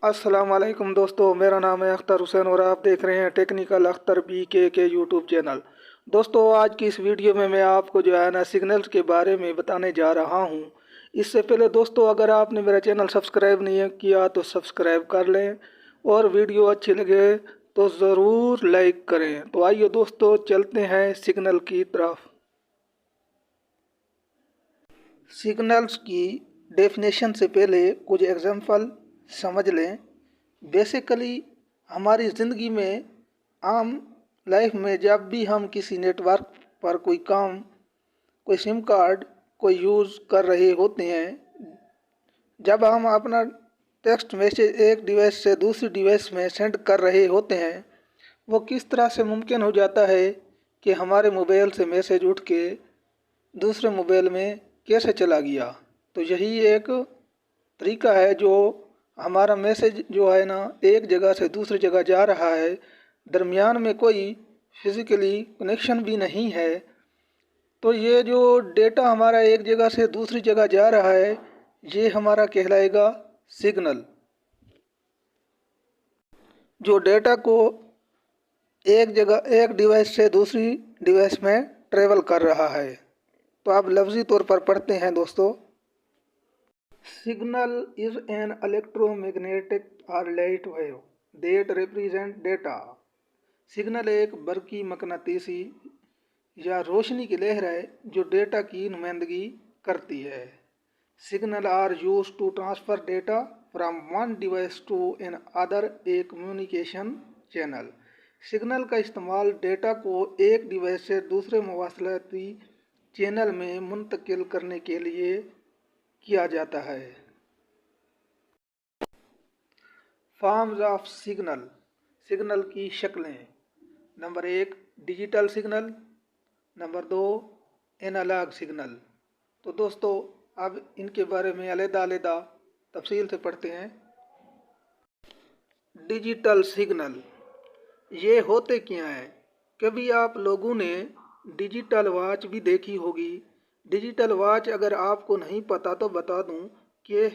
अस्सलाम वालेकुम दोस्तों, मेरा नाम है अख्तर हुसैन और आप देख रहे हैं technical Akhtar BK YouTube channel. दोस्तों, आज की इस वीडियो में मैं आपको जो है ना सिग्नल्स के बारे में बताने जा रहा हूं। इससे पहले दोस्तों, अगर आपने मेरा चैनल सब्सक्राइब नहीं किया तो सब्सक्राइब कर लें और वीडियो अच्छी लगे तो ज़रूर लाइक करें। तो आइए दोस्तों, चलते हैं सिग्नल की तरफ। सिग्नल्स की डेफिनेशन से पहले कुछ एग्जांपल समझ लें। बेसिकली हमारी ज़िंदगी में आम लाइफ में जब भी हम किसी नेटवर्क पर कोई काम, कोई सिम कार्ड कोई यूज़ कर रहे होते हैं, जब हम अपना टेक्स्ट मैसेज एक डिवाइस से दूसरी डिवाइस में सेंड कर रहे होते हैं, वो किस तरह से मुमकिन हो जाता है कि हमारे मोबाइल से मैसेज उठ के दूसरे मोबाइल में कैसे चला गया। तो यही एक तरीका है जो हमारा मैसेज जो है ना एक जगह से दूसरी जगह जा रहा है, दरमियान में कोई फिज़िकली कनेक्शन भी नहीं है। तो ये जो डेटा हमारा एक जगह से दूसरी जगह जा रहा है, ये हमारा कहलाएगा सिग्नल। जो डेटा को एक जगह एक डिवाइस से दूसरी डिवाइस में ट्रेवल कर रहा है। तो आप लफ्ज़ी तौर पर पढ़ते हैं दोस्तों। Signal is an electromagnetic or light wave that represent data. Signal एक बरकी मकनातीसी या रोशनी की लहर है जो डेटा की नुमाइंदगी करती है। Signal are use to transfer data from one device to another a communication channel. Signal का इस्तेमाल डेटा को एक डिवाइस से दूसरे मवासलाती चैनल में मुंतकिल करने के लिए किया जाता है। फॉर्म्स ऑफ सिग्नल, सिग्नल की शक्लें। Number 1 digital signal, number 2 analog signal. तो दोस्तों, अब इनके बारे में अलग-अलग तफसील से पढ़ते हैं। डिजिटल सिग्नल ये होते क्या हैं? कभी आप लोगों ने डिजिटल वॉच भी देखी होगी। डिजिटल वॉच अगर आपको नहीं पता तो बता दूं कि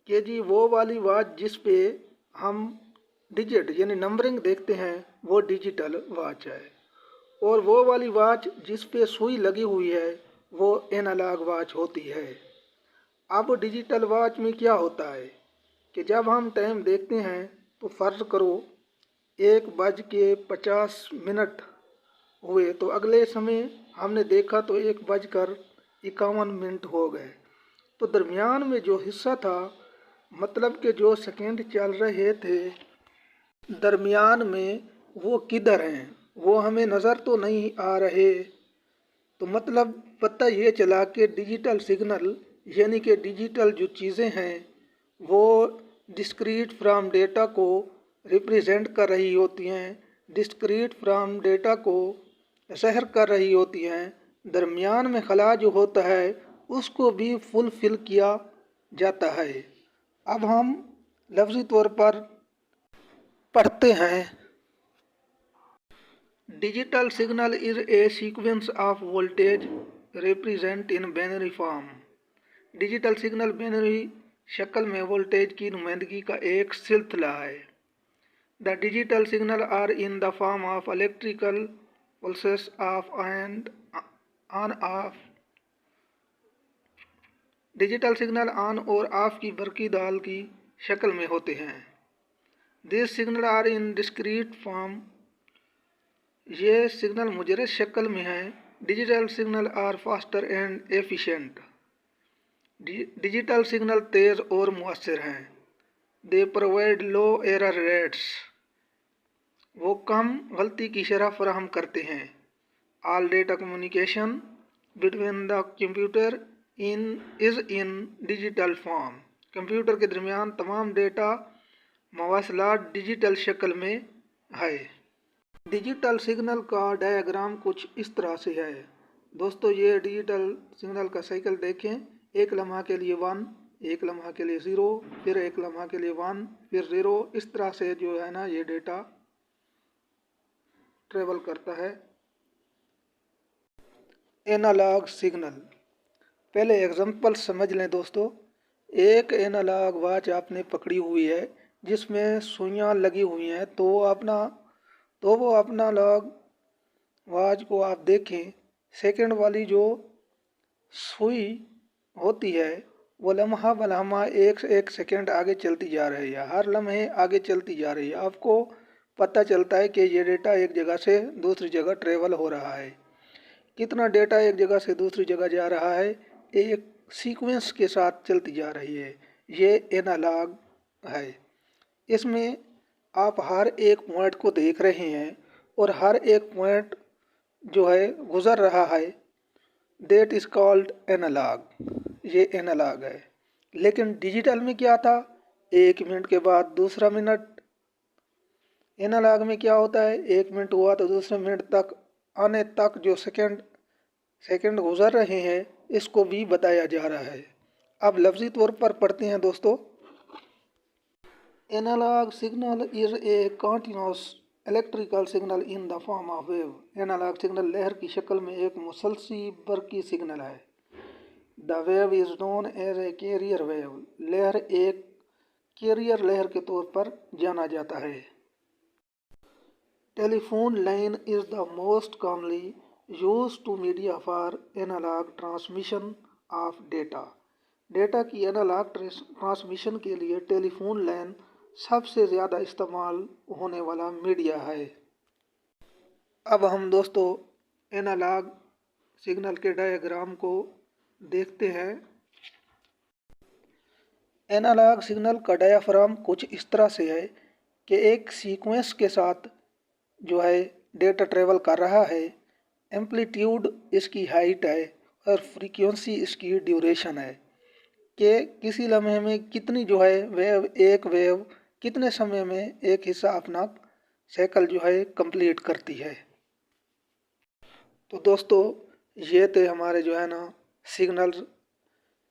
जी वो वाली वॉच जिस पे हम डिजिट यानी नंबरिंग देखते हैं वो डिजिटल वॉच है, और वो वाली वॉच जिस पे सुई लगी हुई है वो एनालॉग वॉच होती है। अब डिजिटल वॉच में क्या होता है कि जब हम टाइम देखते हैं तो फ़र्ज़ करो 1:50 हुए तो अगले समय हमने देखा तो 1:51 हो गए। तो दरमियान में जो हिस्सा था, मतलब कि जो सेकंड चल रहे थे दरमियान में, वो किधर हैं वो हमें नज़र तो नहीं आ रहे। तो मतलब पता ये चला कि डिजिटल सिग्नल यानी कि डिजिटल जो चीज़ें हैं वो डिस्क्रीट फ्रॉम डेटा को रिप्रेजेंट कर रही होती हैं, डिस्क्रीट फ्रॉम डेटा को ज़हर कर रही होती हैं। दरमियान में खला जो होता है उसको भी फुलफिल किया जाता है। अब हम लफ्ज़ी तौर पर पढ़ते हैं। Digital signal is a sequence of voltage represent in binary form. Digital signal binary शक्ल में वोल्टेज की नुमाइंदगी का एक सिलसिला है। The digital signal are in the form of electrical pulses of and on off. Digital signal on और off की बरकी दाल की शक्ल में होते हैं। This signal are in discrete form, ये सिग्नल मुजरद शक्ल में है। Digital signal are faster and efficient. Digital signal तेज़ और मुअस्सर हैं। They provide low error rates, वो कम गलती की शरह फराहम करते हैं। All data communication between the computer in digital form, computer के दरमियान तमाम डेटा मवासलात डिजिटल शक्ल में है। डिजिटल सिग्नल का डायग्राम कुछ इस तरह से है। दोस्तों, ये डिजिटल सिग्नल का साइकिल देखें। एक लम्हा के लिए 1, एक लम्हा के लिए 0, फिर एक लम्हा के लिए 1, फिर 0। इस तरह से जो है ना ये डेटा ट्रेवल करता है। एनालॉग सिग्नल, पहले एग्जांपल समझ लें दोस्तों। एक एनालॉग वॉच आपने पकड़ी हुई है जिसमें सुइयां लगी हुई हैं, तो वो अपना लॉग वॉच को आप देखें, सेकंड वाली जो सुई होती है वो लम्हा ब लम्हा एक सेकंड आगे चलती जा रही है, हर लम्हे आगे चलती जा रही है। आपको पता चलता है कि ये डेटा एक जगह से दूसरी जगह ट्रेवल हो रहा है। कितना डेटा एक जगह से दूसरी जगह जा रहा है, एक सीक्वेंस के साथ चलती जा रही है। ये एनालॉग है। इसमें आप हर एक पॉइंट को देख रहे हैं और हर एक पॉइंट जो है गुजर रहा है, दैट इज कॉल्ड एनालॉग। ये एनालॉग है। लेकिन डिजिटल में क्या था, एक मिनट के बाद दूसरा मिनट। एनालॉग में क्या होता है, एक मिनट हुआ तो दूसरे मिनट तक आने तक जो सेकंड गुजर रहे हैं, इसको भी बताया जा रहा है। अब लफ्जी तौर पर पढ़ते हैं दोस्तों। Analogue signal is a continuous electrical signal in the form of wave. Analogue signal लहर की शक्ल में एक मुसलसल बरकी सिग्नल है। The wave is known as a carrier wave. लहर एक कैरियर लहर के तौर पर जाना जाता है। Telephone line is the most commonly used to media for analogue transmission of data. Data की एनालॉग ट्रांसमिशन के लिए टेलीफोन लाइन सबसे ज़्यादा इस्तेमाल होने वाला मीडिया है। अब हम दोस्तों एनालॉग सिग्नल के डायग्राम को देखते हैं। एनालॉग सिग्नल का डायाफ्राम कुछ इस तरह से है कि एक सीक्वेंस के साथ जो है डेटा ट्रेवल कर रहा है। एम्पलीट्यूड इसकी हाइट है और फ्रीक्वेंसी इसकी ड्यूरेशन है कि किसी लम्हे में कितनी जो है वेव कितने समय में एक हिस्सा अपना साइकिल जो है कंप्लीट करती है। तो दोस्तों ये थे हमारे जो है ना सिग्नल,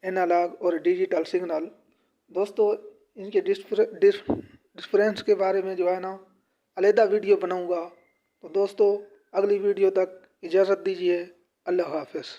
एनालॉग और डिजिटल सिग्नल। दोस्तों इनके डिफरेंस के बारे में जो है ना अलग वीडियो बनाऊंगा। तो दोस्तों अगली वीडियो तक इजाज़त दीजिए। अल्लाह हाफ़िज़।